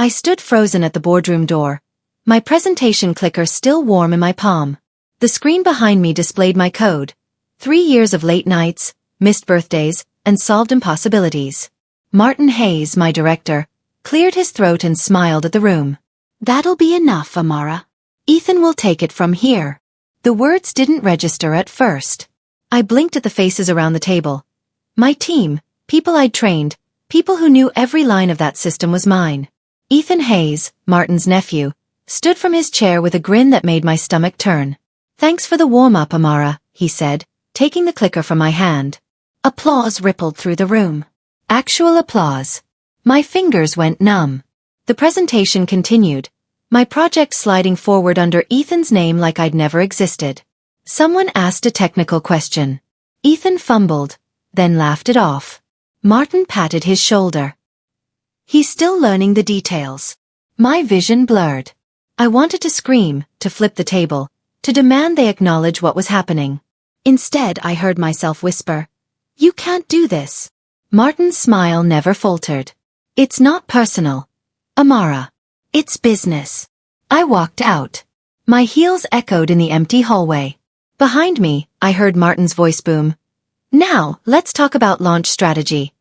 I stood frozen at the boardroom door, my presentation clicker still warm in my palm. The screen behind me displayed my code. 3 years of late nights, missed birthdays, and solved impossibilities. Martin Hayes, my director, cleared his throat and smiled at the room. "That'll be enough, Amara. Ethan will take it from here." The words didn't register at first. I blinked at the faces around the table. My team, people I'd trained, people who knew every line of that system was mine. Ethan Hayes, Martin's nephew, stood from his chair with a grin that made my stomach turn. "Thanks for the warm-up, Amara," he said, taking the clicker from my hand. Applause rippled through the room. Actual applause. My fingers went numb. The presentation continued, my project sliding forward under Ethan's name like I'd never existed. Someone asked a technical question. Ethan fumbled, then laughed it off. Martin patted his shoulder. "He's still learning the details." My vision blurred. I wanted to scream, to flip the table, to demand they acknowledge what was happening. Instead, I heard myself whisper, "You can't do this." Martin's smile never faltered. "It's not personal, Amara. It's business." I walked out. My heels echoed in the empty hallway. Behind me, I heard Martin's voice boom. "Now, let's talk about launch strategy."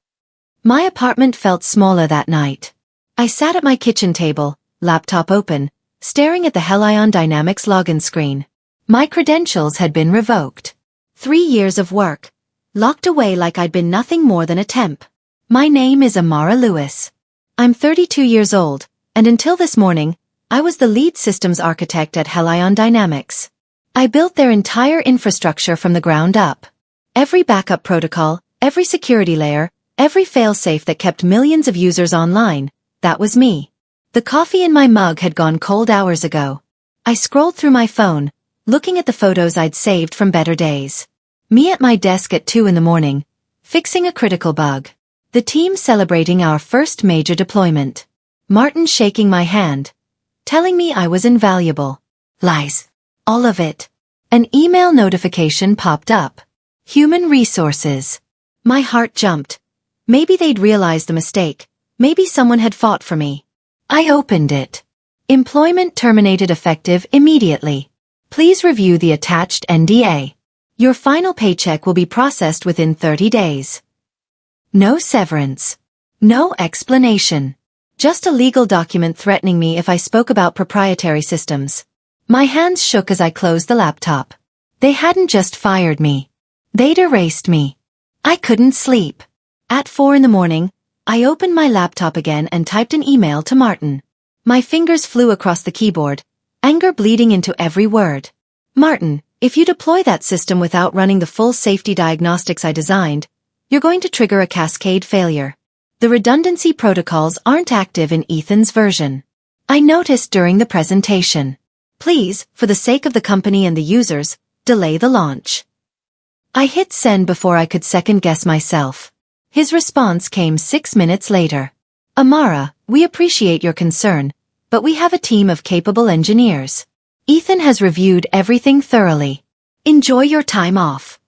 My apartment felt smaller that night. I sat at my kitchen table, laptop open, staring at the Helion Dynamics login screen. My credentials had been revoked. 3 years of work, locked away like I'd been nothing more than a temp. My name is Amara Lewis. I'm 32 years old, and until this morning, I was the lead systems architect at Helion Dynamics. I built their entire infrastructure from the ground up. Every backup protocol, every security layer, every failsafe that kept millions of users online, that was me. The coffee in my mug had gone cold hours ago. I scrolled through my phone, looking at the photos I'd saved from better days. Me at my desk at 2 in the morning, fixing a critical bug. The team celebrating our first major deployment. Martin shaking my hand, telling me I was invaluable. Lies. All of it. An email notification popped up. Human resources. My heart jumped. Maybe they'd realized the mistake. Maybe someone had fought for me. I opened it. Employment terminated effective immediately. Please review the attached NDA. Your final paycheck will be processed within 30 days. No severance. No explanation. Just a legal document threatening me if I spoke about proprietary systems. My hands shook as I closed the laptop. They hadn't just fired me. They'd erased me. I couldn't sleep. At 4 in the morning, I opened my laptop again and typed an email to Martin. My fingers flew across the keyboard, anger bleeding into every word. "Martin, if you deploy that system without running the full safety diagnostics I designed, you're going to trigger a cascade failure. The redundancy protocols aren't active in Ethan's version. I noticed during the presentation. Please, for the sake of the company and the users, delay the launch." I hit send before I could second-guess myself. His response came 6 minutes later. "Amara, we appreciate your concern, but we have a team of capable engineers. Ethan has reviewed everything thoroughly. Enjoy your time off."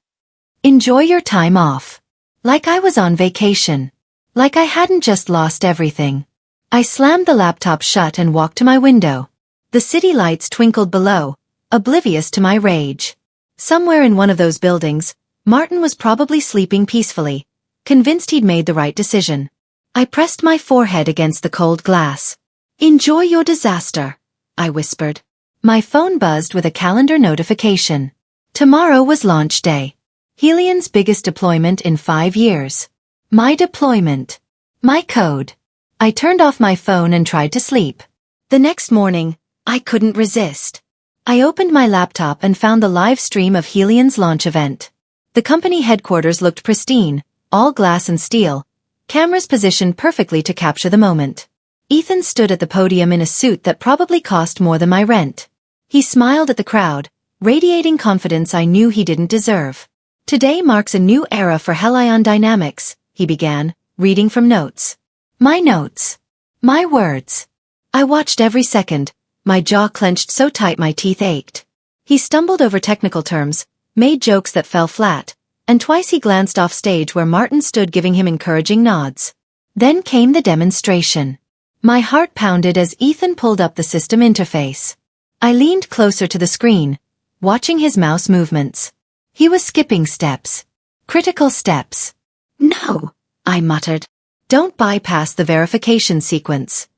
Enjoy your time off. Like I was on vacation. Like I hadn't just lost everything. I slammed the laptop shut and walked to my window. The city lights twinkled below, oblivious to my rage. Somewhere in one of those buildings, Martin was probably sleeping peacefully, convinced he'd made the right decision. I pressed my forehead against the cold glass. "Enjoy your disaster," I whispered. My phone buzzed with a calendar notification. Tomorrow was launch day. Helion's biggest deployment in 5 years. My deployment. My code. I turned off my phone and tried to sleep. The next morning, I couldn't resist. I opened my laptop and found the live stream of Helion's launch event. The company headquarters looked pristine, all glass and steel, cameras positioned perfectly to capture the moment. Ethan stood at the podium in a suit that probably cost more than my rent. He smiled at the crowd, radiating confidence I knew he didn't deserve. "Today marks a new era for Helion Dynamics," he began, reading from notes. My notes. My words. I watched every second, my jaw clenched so tight my teeth ached. He stumbled over technical terms, made jokes that fell flat, and twice he glanced off stage where Martin stood giving him encouraging nods. Then came the demonstration. My heart pounded as Ethan pulled up the system interface. I leaned closer to the screen, watching his mouse movements. He was skipping steps. Critical steps. No, I muttered. Don't bypass the verification sequence.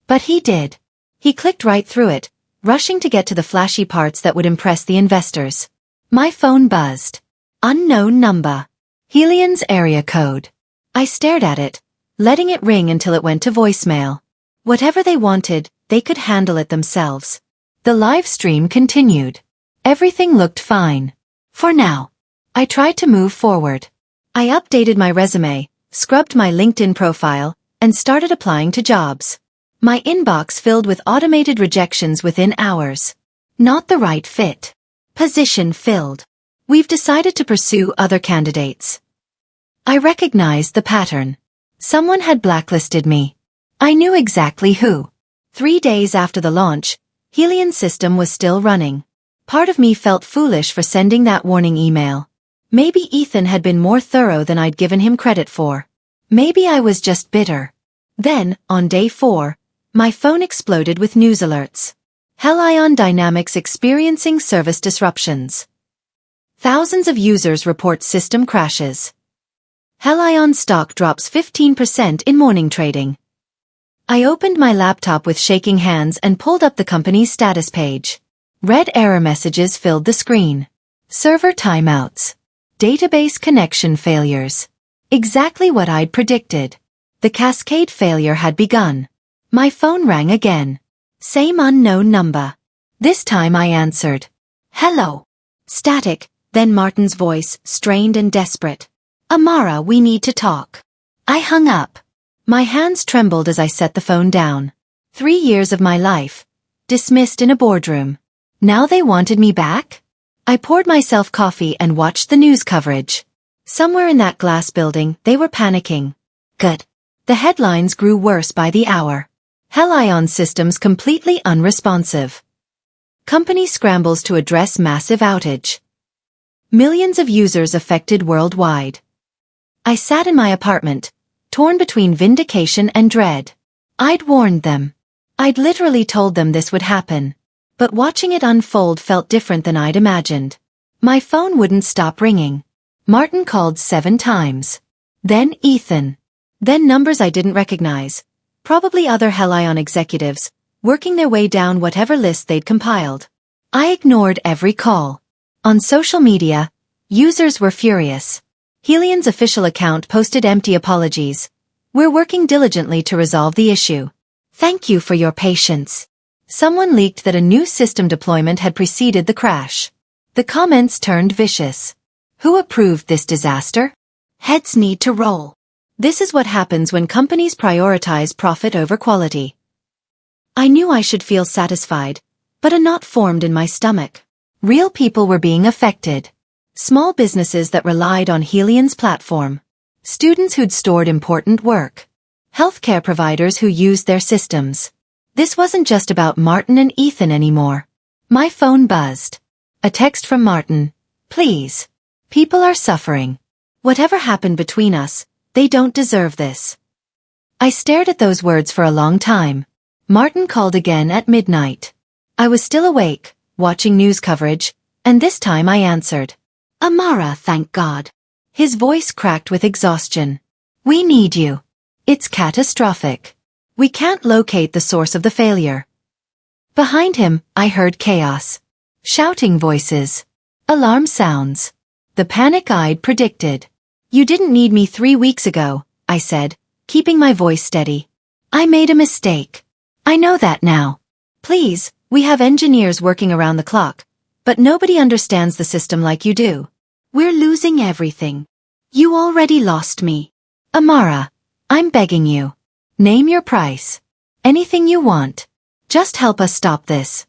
But he did. He clicked right through it, rushing to get to the flashy parts that would impress the investors. My phone buzzed. Unknown number. Helion's area code. I stared at it, letting it ring until it went to voicemail. Whatever they wanted, they could handle it themselves. The live stream continued. Everything looked fine. For now. I tried to move forward. I updated my resume, scrubbed my LinkedIn profile, and started applying to jobs. My inbox filled with automated rejections within hours. Not the right fit. Position filled. We've decided to pursue other candidates. I recognized the pattern. Someone had blacklisted me. I knew exactly who. 3 days after the launch, Helion's system was still running. Part of me felt foolish for sending that warning email. Maybe Ethan had been more thorough than I'd given him credit for. Maybe I was just bitter. Then, on day 4, my phone exploded with news alerts. Helion Dynamics experiencing service disruptions. Thousands of users report system crashes. Helion stock drops 15% in morning trading. I opened my laptop with shaking hands and pulled up the company's status page. Red error messages filled the screen. Server timeouts. Database connection failures. Exactly what I'd predicted. The cascade failure had begun. My phone rang again. Same unknown number. This time I answered. Hello. Static, then Martin's voice, strained and desperate. Amara, we need to talk. I hung up. My hands trembled as I set the phone down. 3 years of my life. Dismissed in a boardroom. Now they wanted me back? I poured myself coffee and watched the news coverage. Somewhere in that glass building, they were panicking. Good. The headlines grew worse by the hour. Helion systems completely unresponsive. Company scrambles to address massive outage. Millions of users affected worldwide. I sat in my apartment, torn between vindication and dread. I'd warned them. I'd literally told them this would happen. But watching it unfold felt different than I'd imagined. My phone wouldn't stop ringing. Martin called 7 times. Then Ethan. Then numbers I didn't recognize. Probably other Helion executives, working their way down whatever list they'd compiled. I ignored every call. On social media, users were furious. Helion's official account posted empty apologies. We're working diligently to resolve the issue. Thank you for your patience. Someone leaked that a new system deployment had preceded the crash. The comments turned vicious. Who approved this disaster? Heads need to roll. This is what happens when companies prioritize profit over quality. I knew I should feel satisfied, but a knot formed in my stomach. Real people were being affected. Small businesses that relied on Helion's platform. Students who'd stored important work. Healthcare providers who used their systems. This wasn't just about Martin and Ethan anymore. My phone buzzed. A text from Martin. Please. People are suffering. Whatever happened between us, they don't deserve this. I stared at those words for a long time. Martin called again at midnight. I was still awake, watching news coverage, and this time I answered. Amara, thank God. His voice cracked with exhaustion. We need you. It's catastrophic. We can't locate the source of the failure. Behind him, I heard chaos. Shouting voices. Alarm sounds. The panic I'd predicted. You didn't need me 3 weeks ago, I said, keeping my voice steady. I made a mistake. I know that now. Please, we have engineers working around the clock, but nobody understands the system like you do. We're losing everything. You already lost me. Amara, I'm begging you. Name your price. Anything you want. Just help us stop this.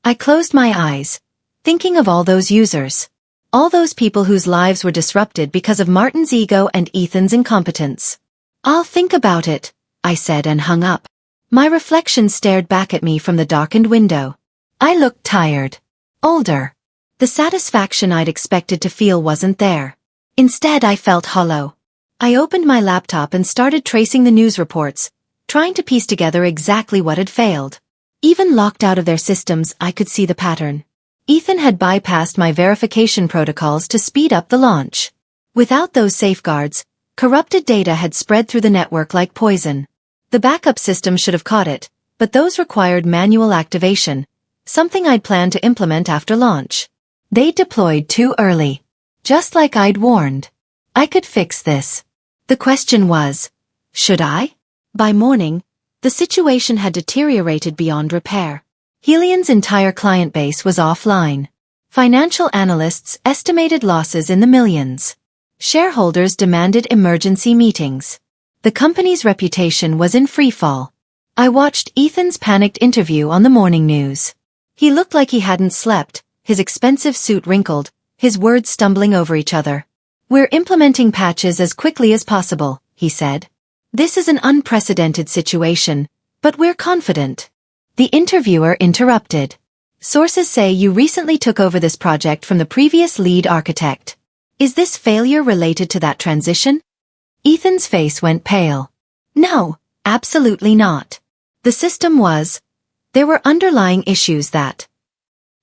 I closed my eyes, thinking of all those users. All those people whose lives were disrupted because of Martin's ego and Ethan's incompetence. I'll think about it, I said and hung up. My reflection stared back at me from the darkened window. I looked tired. Older. The satisfaction I'd expected to feel wasn't there. Instead I felt hollow. I opened my laptop and started tracing the news reports, trying to piece together exactly what had failed. Even locked out of their systems, I could see the pattern. Ethan had bypassed my verification protocols to speed up the launch. Without those safeguards, corrupted data had spread through the network like poison. The backup system should have caught it, but those required manual activation, something I'd planned to implement after launch. They deployed too early. Just like I'd warned. I could fix this. The question was, should I? By morning, the situation had deteriorated beyond repair. Helion's entire client base was offline. Financial analysts estimated losses in the millions. Shareholders demanded emergency meetings. The company's reputation was in freefall. I watched Ethan's panicked interview on the morning news. He looked like he hadn't slept, his expensive suit wrinkled, his words stumbling over each other. "We're implementing patches as quickly as possible," he said. "This is an unprecedented situation, but we're confident." The interviewer interrupted. "Sources say you recently took over this project from the previous lead architect. Is this failure related to that transition?" Ethan's face went pale. "No, absolutely not. The system was. There were underlying issues that."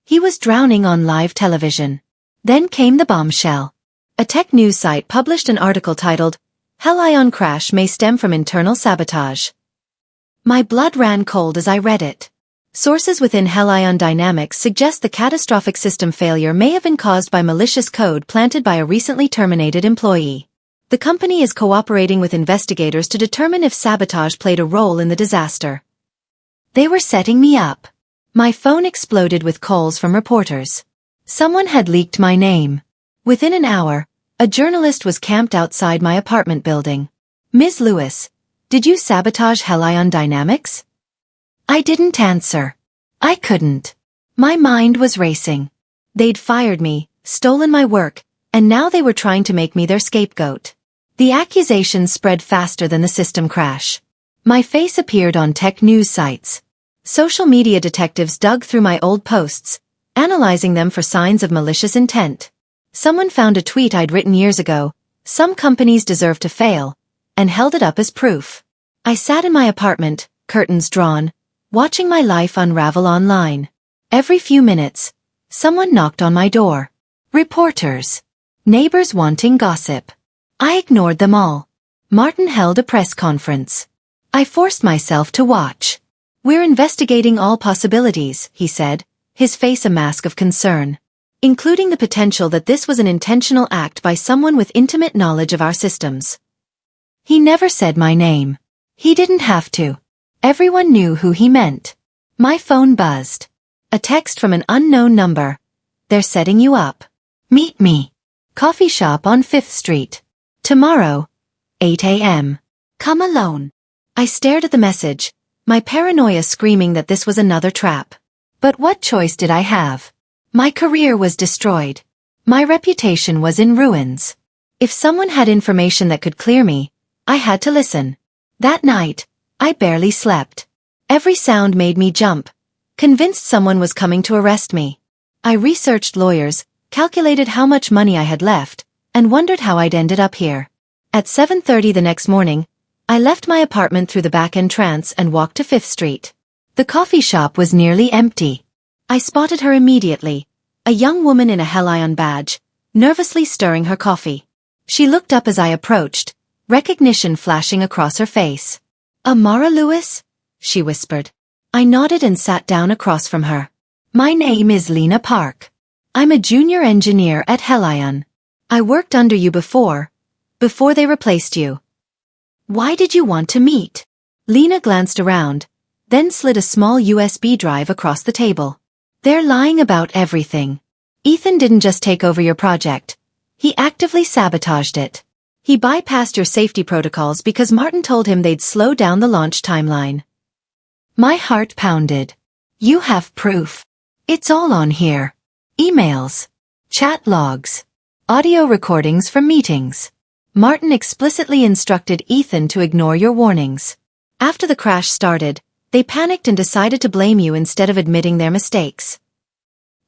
He was drowning on live television. Then came the bombshell. A tech news site published an article titled, "Helion Crash May Stem from Internal Sabotage." My blood ran cold as I read it. Sources within Helion Dynamics suggest the catastrophic system failure may have been caused by malicious code planted by a recently terminated employee. The company is cooperating with investigators to determine if sabotage played a role in the disaster. They were setting me up. My phone exploded with calls from reporters. Someone had leaked my name. Within an hour, a journalist was camped outside my apartment building. "Ms. Lewis, did you sabotage Helion Dynamics?" I didn't answer. I couldn't. My mind was racing. They'd fired me, stolen my work, and now they were trying to make me their scapegoat. The accusations spread faster than the system crash. My face appeared on tech news sites. Social media detectives dug through my old posts, analyzing them for signs of malicious intent. Someone found a tweet I'd written years ago, "Some companies deserve to fail," and held it up as proof. I sat in my apartment, curtains drawn, watching my life unravel online. Every few minutes, someone knocked on my door. Reporters. Neighbors wanting gossip. I ignored them all. Martin held a press conference. I forced myself to watch. "We're investigating all possibilities," he said, his face a mask of concern, including the potential that this was an intentional act by someone with intimate knowledge of our systems. He never said my name. He didn't have to. Everyone knew who he meant. My phone buzzed. A text from an unknown number. "They're setting you up. Meet me. Coffee shop on 5th Street. Tomorrow, 8 a.m. Come alone." I stared at the message, my paranoia screaming that this was another trap. But what choice did I have? My career was destroyed. My reputation was in ruins. If someone had information that could clear me, I had to listen. That night, I barely slept. Every sound made me jump, convinced someone was coming to arrest me. I researched lawyers, calculated how much money I had left, and wondered how I'd ended up here. At 7:30 the next morning, I left my apartment through the back entrance and walked to 5th Street. The coffee shop was nearly empty. I spotted her immediately, a young woman in a Helion badge, nervously stirring her coffee. She looked up as I approached, recognition flashing across her face. "Amara Lewis?" she whispered. I nodded and sat down across from her. "My name is Lena Park. I'm a junior engineer at Helion. I worked under you before they replaced you. Why did you want to meet?" Lena glanced around, then slid a small USB drive across the table. "They're lying about everything. Ethan didn't just take over your project. He actively sabotaged it. He bypassed your safety protocols because Martin told him they'd slow down the launch timeline." My heart pounded. "You have proof. It's all on here. Emails, chat logs, audio recordings from meetings. Martin explicitly instructed Ethan to ignore your warnings. After the crash started, they panicked and decided to blame you instead of admitting their mistakes."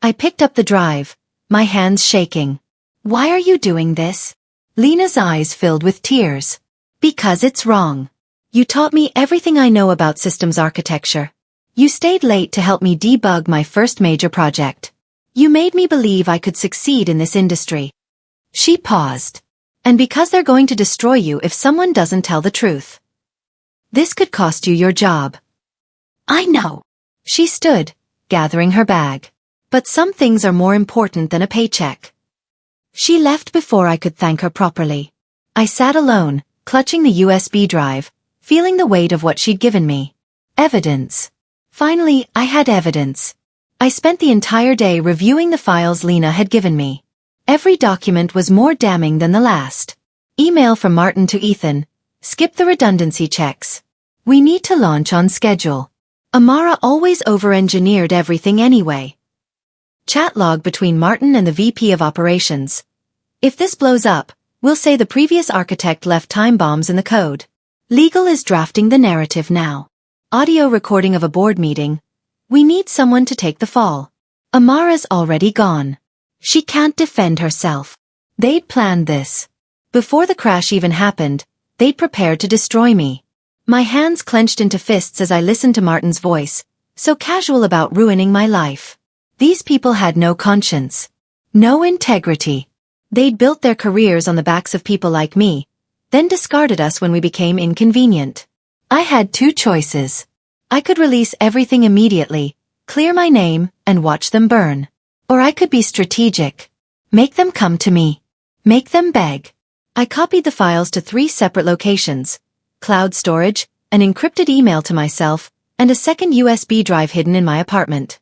I picked up the drive, my hands shaking. "Why are you doing this?" Lena's eyes filled with tears. "Because it's wrong. You taught me everything I know about systems architecture. You stayed late to help me debug my first major project. You made me believe I could succeed in this industry. She paused. And because they're going to destroy you if someone doesn't tell the truth. This could cost you your job. I know. She stood, gathering her bag. But some things are more important than a paycheck. She left before I could thank her properly. I sat alone, clutching the USB drive, feeling the weight of what she'd given me. Evidence. Finally, I had evidence. I spent the entire day reviewing the files Lena had given me. Every document was more damning than the last. Email from Martin to Ethan. Skip the redundancy checks. We need to launch on schedule. Amara always over-engineered everything anyway. Chat log between Martin and the VP of Operations. If this blows up, we'll say the previous architect left time bombs in the code. Legal is drafting the narrative now. Audio recording of a board meeting. We need someone to take the fall. Amara's already gone. She can't defend herself. They'd planned this. Before the crash even happened, they'd prepared to destroy me. My hands clenched into fists as I listened to Martin's voice, so casual about ruining my life. These people had no conscience. No integrity. They'd built their careers on the backs of people like me, then discarded us when we became inconvenient. I had two choices. I could release everything immediately, clear my name, and watch them burn. Or I could be strategic. Make them come to me. Make them beg. I copied the files to 3 separate locations. Cloud storage, an encrypted email to myself, and a second USB drive hidden in my apartment.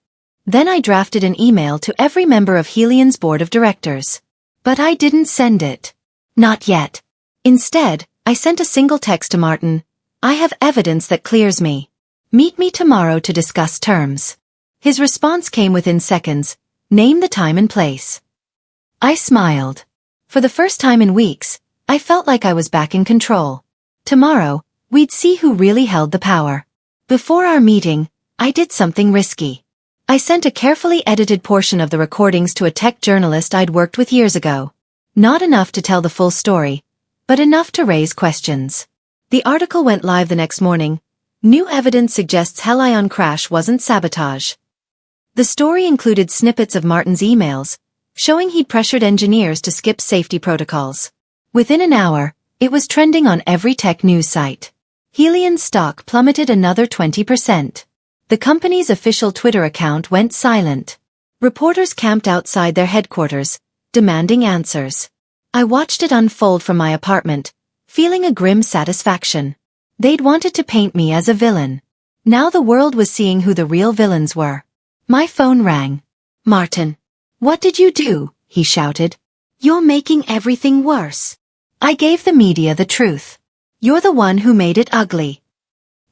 Then I drafted an email to every member of Helion's board of directors. But I didn't send it. Not yet. Instead, I sent a single text to Martin. I have evidence that clears me. Meet me tomorrow to discuss terms. His response came within seconds. Name the time and place. I smiled. For the first time in weeks, I felt like I was back in control. Tomorrow, we'd see who really held the power. Before our meeting, I did something risky. I sent a carefully edited portion of the recordings to a tech journalist I'd worked with years ago. Not enough to tell the full story, but enough to raise questions. The article went live the next morning. New evidence suggests Helion crash wasn't sabotage. The story included snippets of Martin's emails, showing he'd pressured engineers to skip safety protocols. Within an hour, it was trending on every tech news site. Helion's stock plummeted another 20%. The company's official Twitter account went silent. Reporters camped outside their headquarters, demanding answers. I watched it unfold from my apartment, feeling a grim satisfaction. They'd wanted to paint me as a villain. Now the world was seeing who the real villains were. My phone rang. Martin. What did you do? He shouted. You're making everything worse. I gave the media the truth. You're the one who made it ugly.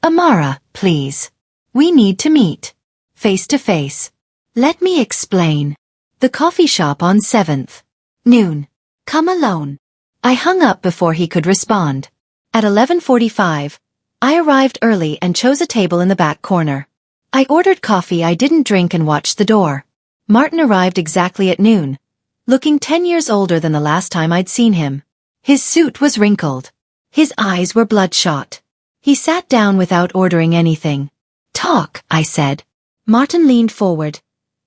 Amara, please. We need to meet. Face to face. Let me explain. The coffee shop on 7th. Noon. Come alone. I hung up before he could respond. At 11:45, I arrived early and chose a table in the back corner. I ordered coffee I didn't drink and watched the door. Martin arrived exactly at noon, looking 10 years older than the last time I'd seen him. His suit was wrinkled. His eyes were bloodshot. He sat down without ordering anything. Talk, I said. Martin leaned forward,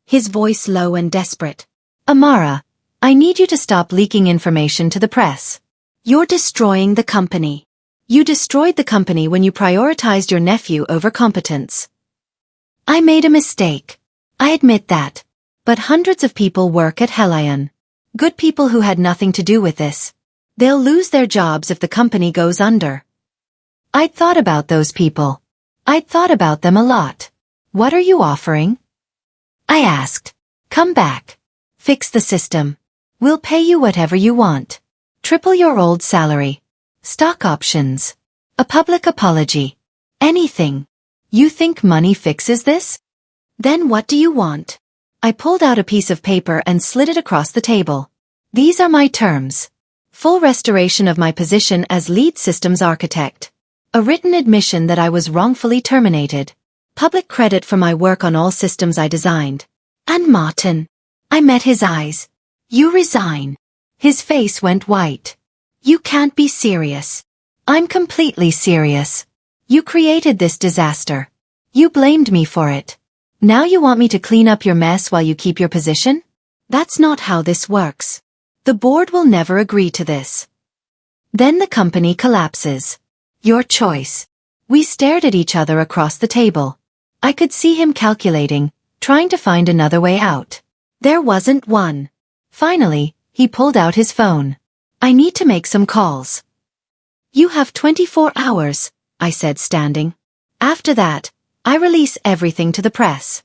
his voice low and desperate. Amara, I need you to stop leaking information to the press. You're destroying the company. You destroyed the company when you prioritized your nephew over competence. I made a mistake. I admit that. But hundreds of people work at Helion. Good people who had nothing to do with this. They'll lose their jobs if the company goes under. I'd thought about those people. I'd thought about them a lot. What are you offering? I asked. Come back. Fix the system. We'll pay you whatever you want. Triple your old salary. Stock options. A public apology. Anything. You think money fixes this? Then what do you want? I pulled out a piece of paper and slid it across the table. These are my terms. Full restoration of my position as lead systems architect. A written admission that I was wrongfully terminated. Public credit for my work on all systems I designed. And Martin. I met his eyes. You resign. His face went white. You can't be serious. I'm completely serious. You created this disaster. You blamed me for it. Now you want me to clean up your mess while you keep your position? That's not how this works. The board will never agree to this. Then the company collapses. Your choice. We stared at each other across the table. I could see him calculating, trying to find another way out. There wasn't one. Finally, he pulled out his phone. I need to make some calls. You have 24 hours, I said, standing. After that, I release everything to the press.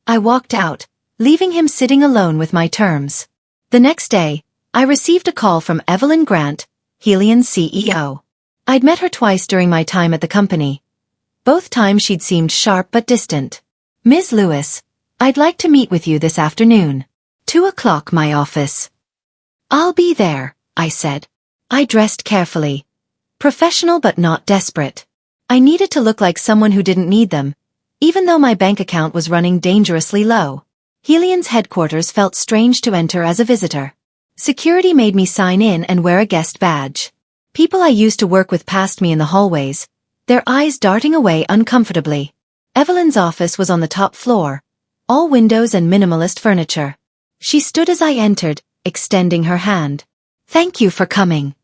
I walked out, leaving him sitting alone with my terms. The next day, I received a call from Evelyn Grant, Helion's CEO. I'd met her twice during my time at the company. Both times she'd seemed sharp but distant. Ms. Lewis, I'd like to meet with you this afternoon. 2:00 my office. I'll be there, I said. I dressed carefully. Professional but not desperate. I needed to look like someone who didn't need them, even though my bank account was running dangerously low. Helion's headquarters felt strange to enter as a visitor. Security made me sign in and wear a guest badge. People I used to work with passed me in the hallways, their eyes darting away uncomfortably. Evelyn's office was on the top floor, all windows and minimalist furniture. She stood as I entered, extending her hand. Thank you for coming.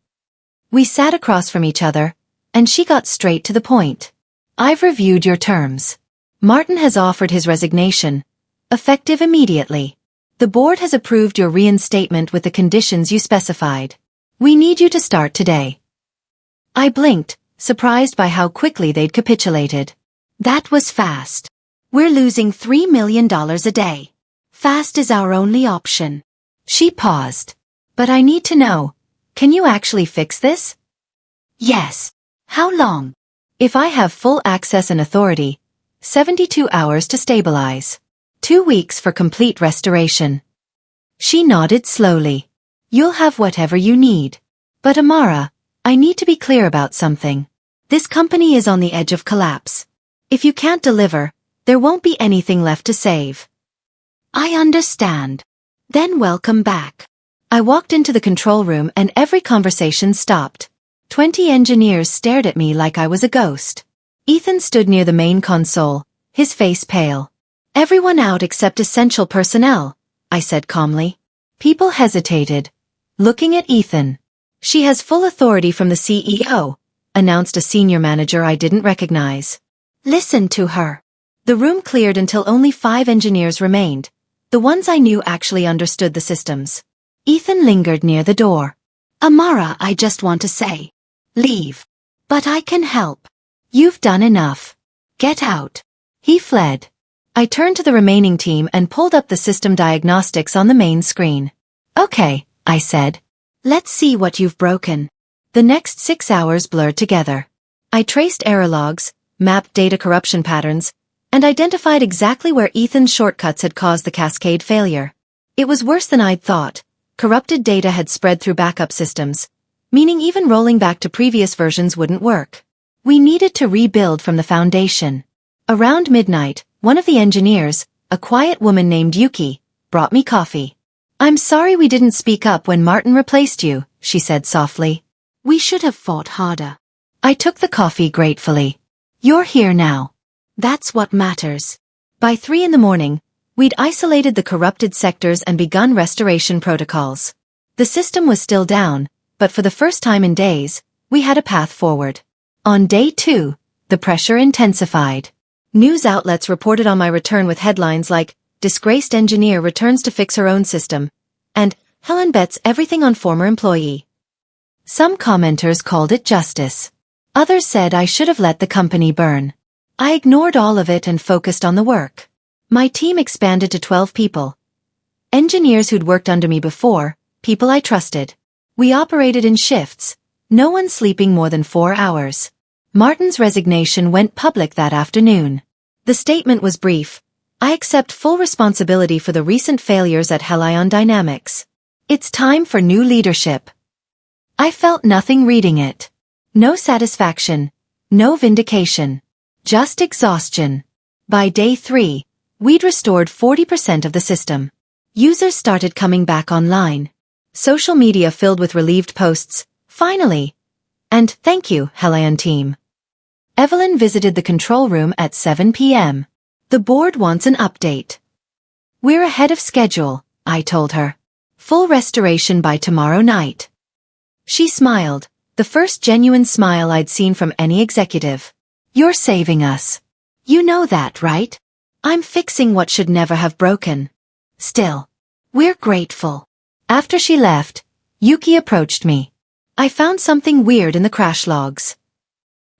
We sat across from each other, and she got straight to the point. I've reviewed your terms. Martin has offered his resignation, effective immediately. The board has approved your reinstatement with the conditions you specified. We need you to start today. I blinked, surprised by how quickly they'd capitulated. That was fast. We're losing $3 million a day. Fast is our only option. She paused. But I need to know, can you actually fix this? Yes. How long? If I have full access and authority, 72 hours to stabilize. 2 weeks for complete restoration. She nodded slowly. You'll have whatever you need. But Amara, I need to be clear about something. This company is on the edge of collapse. If you can't deliver, there won't be anything left to save. I understand. Then welcome back. I walked into the control room and every conversation stopped. 20 engineers stared at me like I was a ghost. Ethan stood near the main console, his face pale. Everyone out except essential personnel, I said calmly. People hesitated, looking at Ethan. She has full authority from the CEO, announced a senior manager I didn't recognize. Listen to her. The room cleared until only 5 engineers remained. The ones I knew actually understood the systems. Ethan lingered near the door. Amara, I just want to say. Leave. But I can help. You've done enough. Get out. He fled. I turned to the remaining team and pulled up the system diagnostics on the main screen. Okay, I said. Let's see what you've broken. The next 6 hours blurred together. I traced error logs, mapped data corruption patterns, and identified exactly where Ethan's shortcuts had caused the cascade failure. It was worse than I'd thought. Corrupted data had spread through backup systems, meaning even rolling back to previous versions wouldn't work. We needed to rebuild from the foundation. Around midnight, one of the engineers, a quiet woman named Yuki, brought me coffee. I'm sorry we didn't speak up when Martin replaced you, she said softly. We should have fought harder. I took the coffee gratefully. You're here now. That's what matters. By 3 a.m, we'd isolated the corrupted sectors and begun restoration protocols. The system was still down, but for the first time in days, we had a path forward. On day 2, the pressure intensified. News outlets reported on my return with headlines like, "Disgraced engineer returns to fix her own system," and "Helen bets everything on former employee." Some commenters called it justice. Others said I should have let the company burn. I ignored all of it and focused on the work. My team expanded to 12 people. Engineers who'd worked under me before, people I trusted. We operated in shifts, no one sleeping more than 4 hours. Martin's resignation went public that afternoon. The statement was brief. I accept full responsibility for the recent failures at Helion Dynamics. It's time for new leadership. I felt nothing reading it. No satisfaction, no vindication. Just exhaustion. By day 3, we'd restored 40% of the system. Users started coming back online. Social media filled with relieved posts, "Finally!" and "Thank you, Helion team." Evelyn visited the control room at 7 p.m. The board wants an update. We're ahead of schedule, I told her. Full restoration by tomorrow night. She smiled, the first genuine smile I'd seen from any executive. You're saving us. You know that, right? I'm fixing what should never have broken. Still, we're grateful. After she left, Yuki approached me. I found something weird in the crash logs.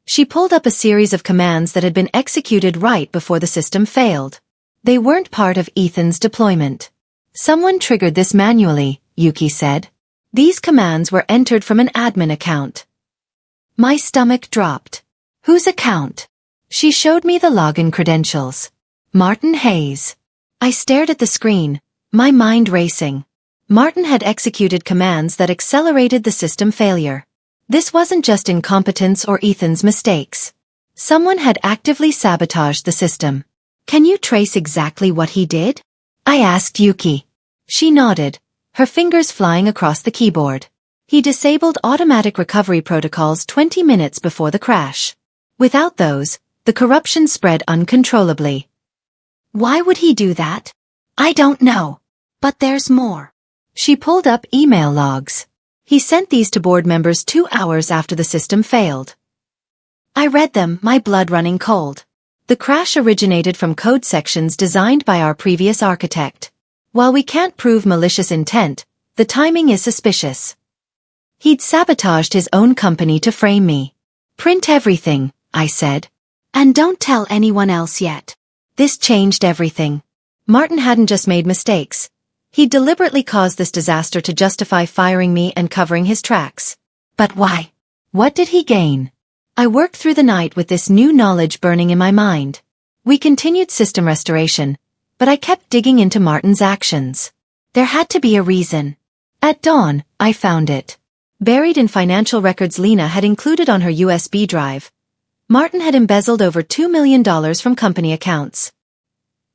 She pulled up a series of commands that had been executed right before the system failed. They weren't part of Ethan's deployment. Someone triggered this manually, Yuki said. These commands were entered from an admin account. My stomach dropped. Whose account? She showed me the login credentials. Martin Hayes. I stared at the screen, my mind racing. Martin had executed commands that accelerated the system failure. This wasn't just incompetence or Ethan's mistakes. Someone had actively sabotaged the system. Can you trace exactly what he did? I asked Yuki. She nodded, her fingers flying across the keyboard. He disabled automatic recovery protocols 20 minutes before the crash. Without those, the corruption spread uncontrollably. Why would he do that? I don't know. But there's more. She pulled up email logs. He sent these to board members 2 hours after the system failed. I read them, my blood running cold. The crash originated from code sections designed by our previous architect. While we can't prove malicious intent, the timing is suspicious. He'd sabotaged his own company to frame me. Print everything, I said. And don't tell anyone else yet. This changed everything. Martin hadn't just made mistakes. He deliberately caused this disaster to justify firing me and covering his tracks. But why? What did he gain? I worked through the night with this new knowledge burning in my mind. We continued system restoration, but I kept digging into Martin's actions. There had to be a reason. At dawn, I found it. Buried in financial records Lena had included on her USB drive, Martin had embezzled over $2 million from company accounts.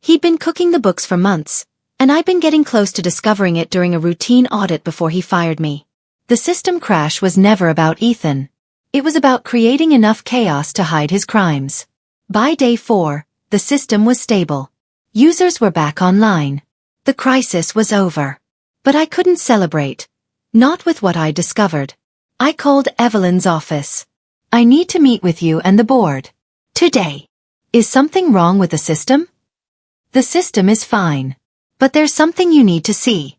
He'd been cooking the books for months, and I'd been getting close to discovering it during a routine audit before he fired me. The system crash was never about Ethan. It was about creating enough chaos to hide his crimes. By day 4, the system was stable. Users were back online. The crisis was over. But I couldn't celebrate. Not with what I discovered. I called Evelyn's office. I need to meet with you and the board. Today. Is something wrong with the system? The system is fine. But there's something you need to see.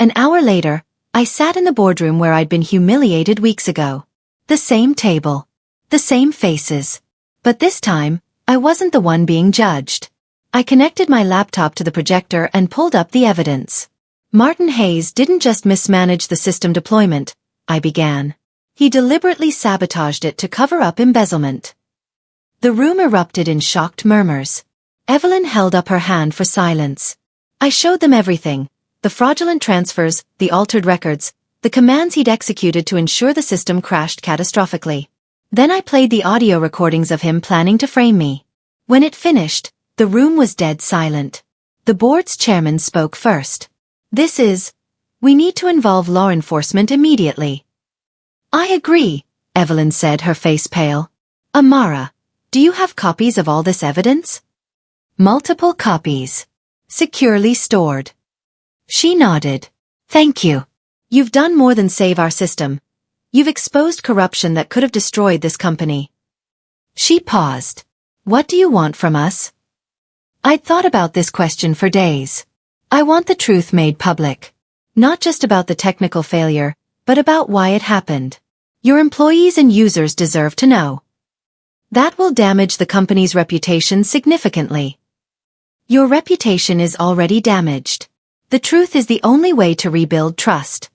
An hour later, I sat in the boardroom where I'd been humiliated weeks ago. The same table. The same faces. But this time, I wasn't the one being judged. I connected my laptop to the projector and pulled up the evidence. Martin Hayes didn't just mismanage the system deployment, I began. He deliberately sabotaged it to cover up embezzlement. The room erupted in shocked murmurs. Evelyn held up her hand for silence. I showed them everything, the fraudulent transfers, the altered records, the commands he'd executed to ensure the system crashed catastrophically. Then I played the audio recordings of him planning to frame me. When it finished, the room was dead silent. The board's chairman spoke first. We need to involve law enforcement immediately. I agree, Evelyn said, her face pale. Amara, do you have copies of all this evidence? Multiple copies. Securely stored. She nodded. Thank you. You've done more than save our system. You've exposed corruption that could have destroyed this company. She paused. What do you want from us? I'd thought about this question for days. I want the truth made public. Not just about the technical failure, but about why it happened. Your employees and users deserve to know. That will damage the company's reputation significantly. Your reputation is already damaged. The truth is the only way to rebuild trust.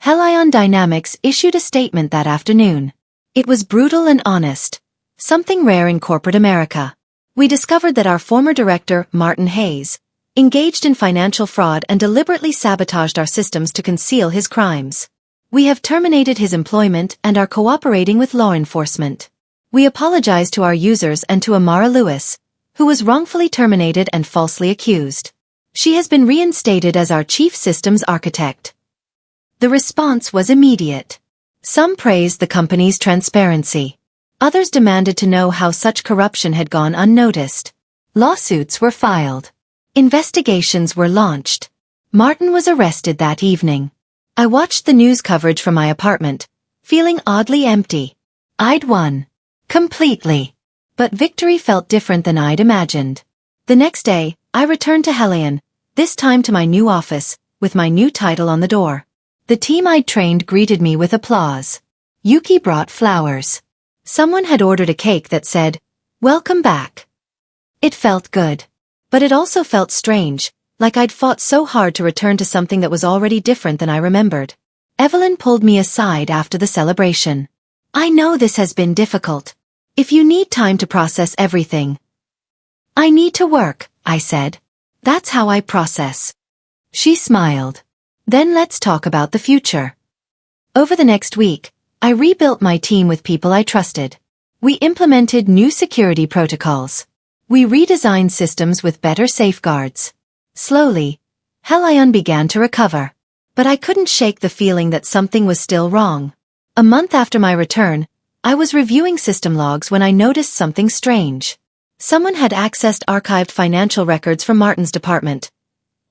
Helion Dynamics issued a statement that afternoon. It was brutal and honest. Something rare in corporate America. We discovered that our former director, Martin Hayes, engaged in financial fraud and deliberately sabotaged our systems to conceal his crimes. We have terminated his employment and are cooperating with law enforcement. We apologize to our users and to Amara Lewis, who was wrongfully terminated and falsely accused. She has been reinstated as our chief systems architect. The response was immediate. Some praised the company's transparency. Others demanded to know how such corruption had gone unnoticed. Lawsuits were filed. Investigations were launched. Martin was arrested that evening. I watched the news coverage from my apartment, feeling oddly empty. I'd won. Completely. But victory felt different than I'd imagined. The next day, I returned to Helion, this time to my new office, with my new title on the door. The team I'd trained greeted me with applause. Yuki brought flowers. Someone had ordered a cake that said, "Welcome back." It felt good. But it also felt strange, like I'd fought so hard to return to something that was already different than I remembered. Evelyn pulled me aside after the celebration. "I know this has been difficult. If you need time to process everything." "I need to work," I said. "That's how I process." She smiled. "Then let's talk about the future." Over the next week, I rebuilt my team with people I trusted. We implemented new security protocols. We redesigned systems with better safeguards. Slowly, Helion began to recover. But I couldn't shake the feeling that something was still wrong. A month after my return, I was reviewing system logs when I noticed something strange. Someone had accessed archived financial records from Martin's department.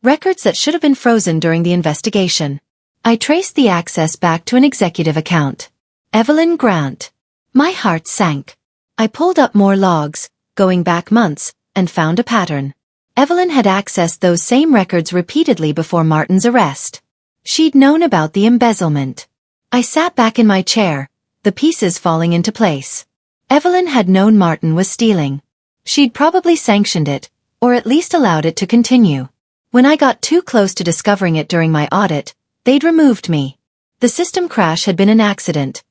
Records that should have been frozen during the investigation. I traced the access back to an executive account. Evelyn Grant. My heart sank. I pulled up more logs, going back months, and found a pattern. Evelyn had accessed those same records repeatedly before Martin's arrest. She'd known about the embezzlement. I sat back in my chair, the pieces falling into place. Evelyn had known Martin was stealing. She'd probably sanctioned it, or at least allowed it to continue. When I got too close to discovering it during my audit, they'd removed me. The system crash had been an accident.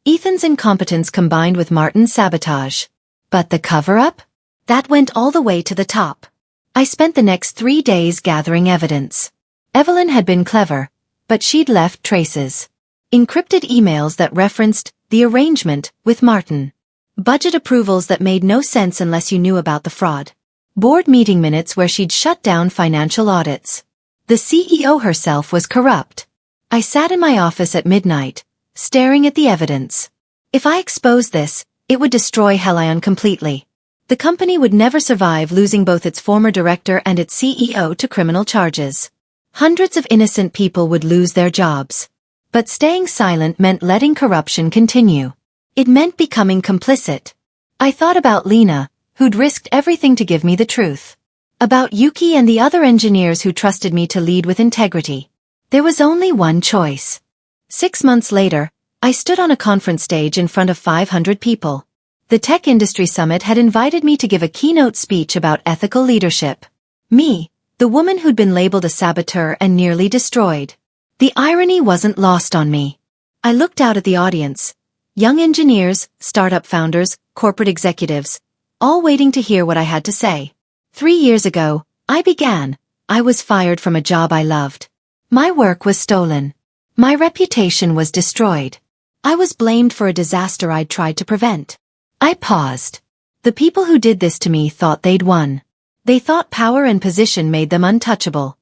Ethan's incompetence combined with Martin's sabotage. But the cover-up? That went all the way to the top. I spent the next 3 days gathering evidence. Evelyn had been clever, but she'd left traces. Encrypted emails that referenced the arrangement with Martin. Budget approvals that made no sense unless you knew about the fraud. Board meeting minutes where she'd shut down financial audits. The CEO herself was corrupt. I sat in my office at midnight, staring at the evidence. If I exposed this, it would destroy Helion completely. The company would never survive losing both its former director and its CEO to criminal charges. Hundreds of innocent people would lose their jobs. But staying silent meant letting corruption continue. It meant becoming complicit. I thought about Lena, who'd risked everything to give me the truth. About Yuki and the other engineers who trusted me to lead with integrity. There was only one choice. 6 months later, I stood on a conference stage in front of 500 people. The Tech Industry Summit had invited me to give a keynote speech about ethical leadership. Me, the woman who'd been labeled a saboteur and nearly destroyed. The irony wasn't lost on me. I looked out at the audience. Young engineers, startup founders, corporate executives, all waiting to hear what I had to say. 3 years ago, I was fired from a job I loved. My work was stolen. My reputation was destroyed. I was blamed for a disaster I'd tried to prevent. I paused. The people who did this to me thought they'd won. They thought power and position made them untouchable.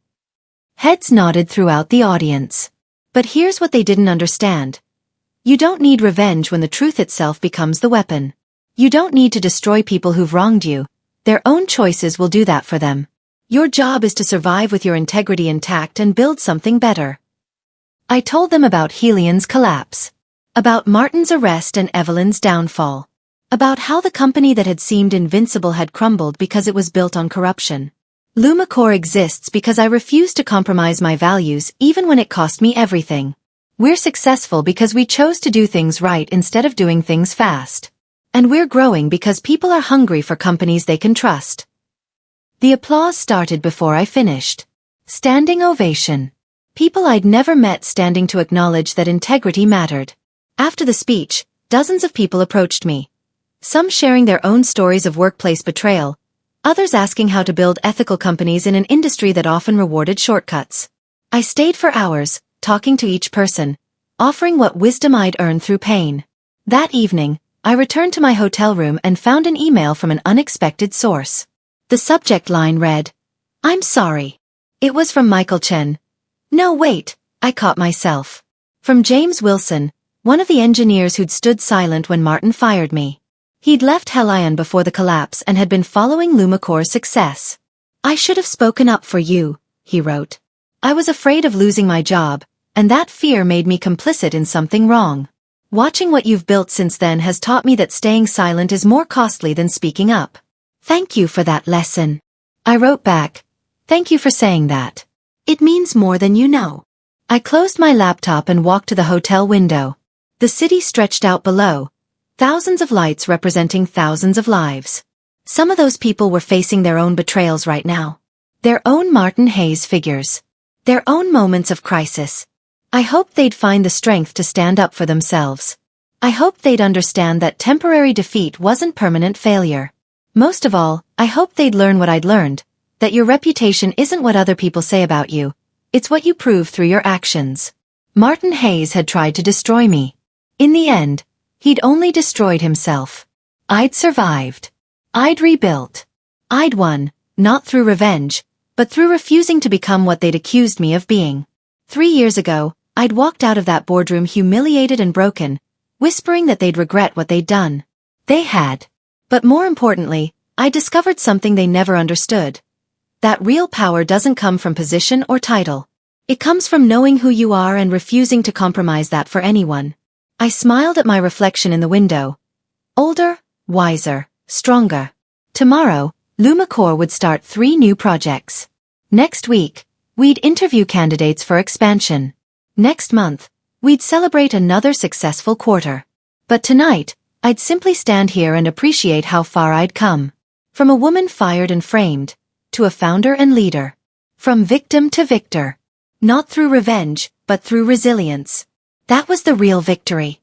Heads nodded throughout the audience. But here's what they didn't understand. You don't need revenge when the truth itself becomes the weapon. You don't need to destroy people who've wronged you. Their own choices will do that for them. Your job is to survive with your integrity intact and build something better. I told them about Helion's collapse. About Martin's arrest and Evelyn's downfall. About how the company that had seemed invincible had crumbled because it was built on corruption. Lumacore exists because I refused to compromise my values even when it cost me everything. We're successful because we chose to do things right instead of doing things fast. And we're growing because people are hungry for companies they can trust. The applause started before I finished. Standing ovation. People I'd never met standing to acknowledge that integrity mattered. After the speech, dozens of people approached me. Some sharing their own stories of workplace betrayal, others asking how to build ethical companies in an industry that often rewarded shortcuts. I stayed for hours, talking to each person, offering what wisdom I'd earned through pain. That evening, I returned to my hotel room and found an email from an unexpected source. The subject line read, "I'm sorry." It was from Michael Chen. No, wait, I caught myself. From James Wilson, one of the engineers who'd stood silent when Martin fired me. He'd left Helion before the collapse and had been following Lumacor's success. "I should have spoken up for you," he wrote. "I was afraid of losing my job, and that fear made me complicit in something wrong. Watching what you've built since then has taught me that staying silent is more costly than speaking up. Thank you for that lesson." I wrote back, "Thank you for saying that. It means more than you know." I closed my laptop and walked to the hotel window. The city stretched out below, thousands of lights representing thousands of lives. Some of those people were facing their own betrayals right now. Their own Martin Hayes figures. Their own moments of crisis. I hoped they'd find the strength to stand up for themselves. I hoped they'd understand that temporary defeat wasn't permanent failure. Most of all, I hoped they'd learn what I'd learned, that your reputation isn't what other people say about you, it's what you prove through your actions. Martin Hayes had tried to destroy me. In the end, he'd only destroyed himself. I'd survived. I'd rebuilt. I'd won, not through revenge, but through refusing to become what they'd accused me of being. 3 years ago, I'd walked out of that boardroom humiliated and broken, whispering that they'd regret what they'd done. They had. But more importantly, I discovered something they never understood. That real power doesn't come from position or title. It comes from knowing who you are and refusing to compromise that for anyone. I smiled at my reflection in the window. Older, wiser, stronger. Tomorrow, Lumacor would start 3 new projects. Next week, we'd interview candidates for expansion. Next month, we'd celebrate another successful quarter. But tonight, I'd simply stand here and appreciate how far I'd come. From a woman fired and framed, to a founder and leader. From victim to victor. Not through revenge, but through resilience. That was the real victory.